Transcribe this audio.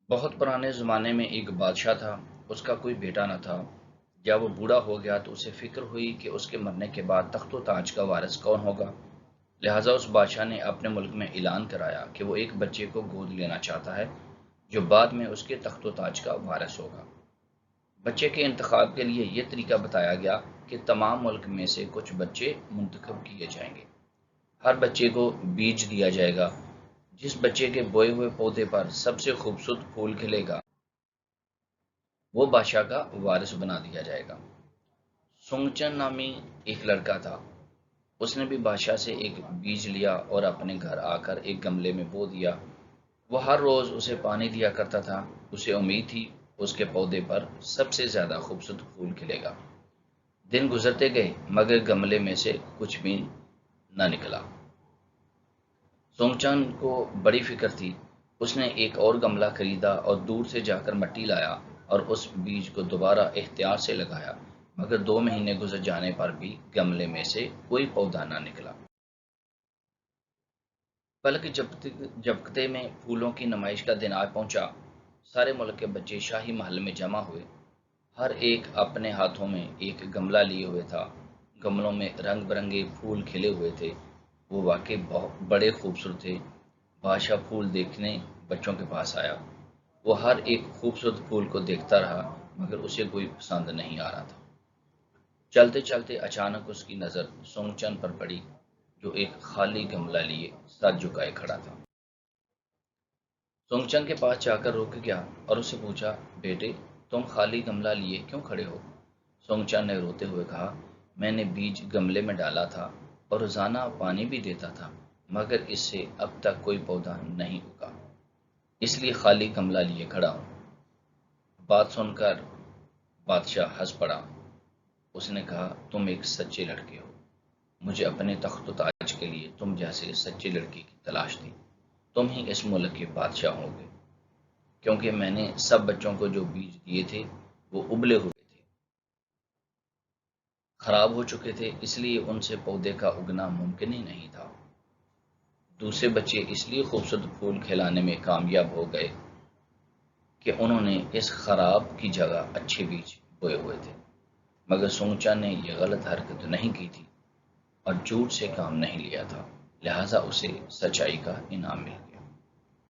بہت پرانے زمانے میں ایک بادشاہ تھا۔ اس کا کوئی بیٹا نہ تھا۔ جب وہ بوڑھا ہو گیا تو اسے فکر ہوئی کہ اس کے مرنے کے بعد تخت و تاج کا وارث کون ہوگا۔ لہٰذا اس بادشاہ نے اپنے ملک میں اعلان کرایا کہ وہ ایک بچے کو گود لینا چاہتا ہے جو بعد میں اس کے تخت و تاج کا وارث ہوگا۔ بچے کے انتخاب کے لیے یہ طریقہ بتایا گیا کہ تمام ملک میں سے کچھ بچے منتخب کیے جائیں گے۔ ہر بچے کو بیج دیا جائے گا۔ جس بچے کے بوئے ہوئے پودے پر سب سے خوبصورت پھول کھلے گا وہ بادشاہ کا وارث بنا دیا جائے گا۔ سونگچن نامی ایک لڑکا تھا۔ اس نے بھی بادشاہ سے ایک بیج لیا اور اپنے گھر آ کر ایک گملے میں بو دیا۔ وہ ہر روز اسے پانی دیا کرتا تھا۔ اسے امید تھی اس کے پودے پر سب سے زیادہ خوبصورت پھول کھلے گا۔ دن گزرتے گئے مگر گملے میں سے کچھ بھی نہ نکلا۔ سونگچن کو بڑی فکر تھی۔ اس نے ایک اور گملہ خریدا اور دور سے جا کر مٹی لایا اور اس بیج کو دوبارہ احتیاط سے لگایا، مگر 2 مہینے گزر جانے پر بھی گملے میں سے کوئی پودا نہ نکلا۔ بلکہ جبکتے میں پھولوں کی نمائش کا دن آ پہنچا۔ سارے ملک کے بچے شاہی محل میں جمع ہوئے۔ ہر ایک اپنے ہاتھوں میں ایک گملہ لیے ہوئے تھا۔ گملوں میں رنگ برنگے پھول کھلے ہوئے تھے۔ وہ واقعی بہت بڑے خوبصورت تھے۔ بادشاہ پھول دیکھنے بچوں کے پاس آیا۔ وہ ہر ایک خوبصورت پھول کو دیکھتا رہا مگر اسے کوئی پسند نہیں آ رہا تھا۔ چلتے چلتے اچانک اس کی نظر سونگچن پر پڑی جو ایک خالی گملہ لیے سر جھکائے کھڑا تھا۔ سونگچن کے پاس جا کر رک گیا اور اسے پوچھا، بیٹے تم خالی گملہ لیے کیوں کھڑے ہو؟ سونگچن نے روتے ہوئے کہا، میں نے بیج گملے میں ڈالا تھا اور روزانہ پانی بھی دیتا تھا مگر اس سے اب تک کوئی پودا نہیں اگا، اس لیے خالی گملہ لیے کھڑا ہوں۔ بات سن کر بادشاہ ہنس پڑا۔ اس نے کہا، تم ایک سچے لڑکے ہو۔ مجھے اپنے تخت و تاج کے لیے تم جیسے سچے لڑکے کی تلاش تھی۔ تم ہی اس ملک کے بادشاہ ہوں گے، کیونکہ میں نے سب بچوں کو جو بیج دیے تھے وہ ابلے ہوئے تھے، خراب ہو چکے تھے، اس لیے ان سے پودے کا اگنا ممکن ہی نہیں تھا۔ دوسرے بچے اس لیے خوبصورت پھول کھلانے میں کامیاب ہو گئے کہ انہوں نے اس خراب کی جگہ اچھے بیج بوئے ہوئے تھے، مگر سونگچن نے یہ غلط حرکت نہیں کی تھی اور جھوٹ سے کام نہیں لیا تھا، لہٰذا اسے سچائی کا انعام ملا۔